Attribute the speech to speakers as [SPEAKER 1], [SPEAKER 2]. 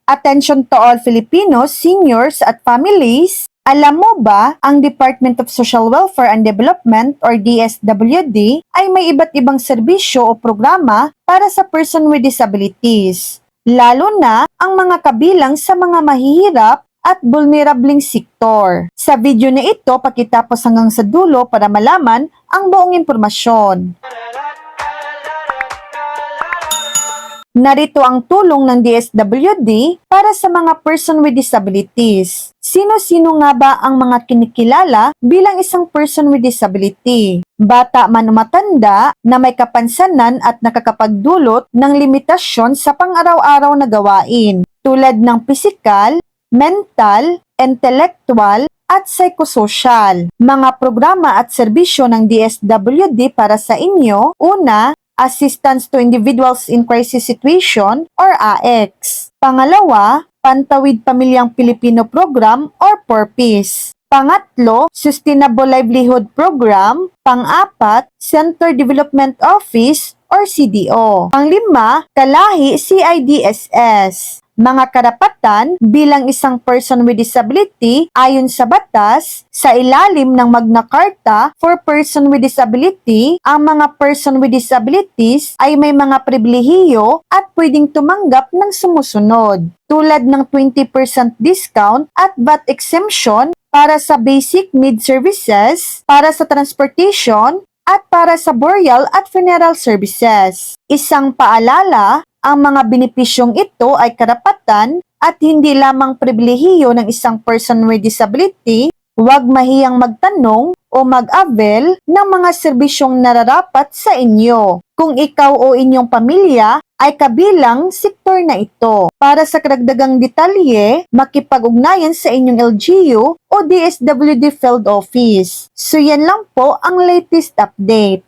[SPEAKER 1] Attention to all Filipinos, seniors at families. Alam mo ba, ang Department of Social Welfare and Development or DSWD ay may iba't ibang serbisyo o programa para sa person with disabilities. Lalo na ang mga kabilang sa mga mahihirap at vulnerabling sektor. Sa video na ito, pakitapos hanggang sa dulo para malaman ang buong impormasyon. Narito ang tulong ng DSWD para sa mga person with disabilities. Sino-sino nga ba ang mga kinikilala bilang isang person with disability? Bata man o matanda na may kapansanan at nakakapagdulot ng limitasyon sa pang-araw-araw na gawain tulad ng pisikal, mental, intellectual, at psychosocial. Mga programa at serbisyo ng DSWD para sa inyo, una, Assistance to Individuals in Crisis Situation or AX. Pangalawa, Pantawid Pamilyang Pilipino Program or PURPIS. Pangatlo, Sustainable Livelihood Program. Pang-apat, Center Development Office or CDO. Panglima, Kalahi CIDSS. Mga karapatan bilang isang person with disability ayon sa batas, sa ilalim ng Magna Carta for Person with Disability, ang mga person with disabilities ay may mga pribilehiyo at pwedeng tumanggap ng sumusunod, tulad ng 20% discount at VAT exemption para sa basic need services, para sa transportation, at para sa burial at funeral services. Isang paalala, ang mga benepisyong ito ay karapatan at hindi lamang pribilehiyo ng isang person with disability. Huwag mahiyang magtanong o mag-avail ng mga serbisyong nararapat sa inyo kung ikaw o inyong pamilya ay kabilang sektor na ito. Para sa karagdagang detalye, makipag-ugnayan sa inyong LGU o DSWD Field Office. So yan lang po ang latest update.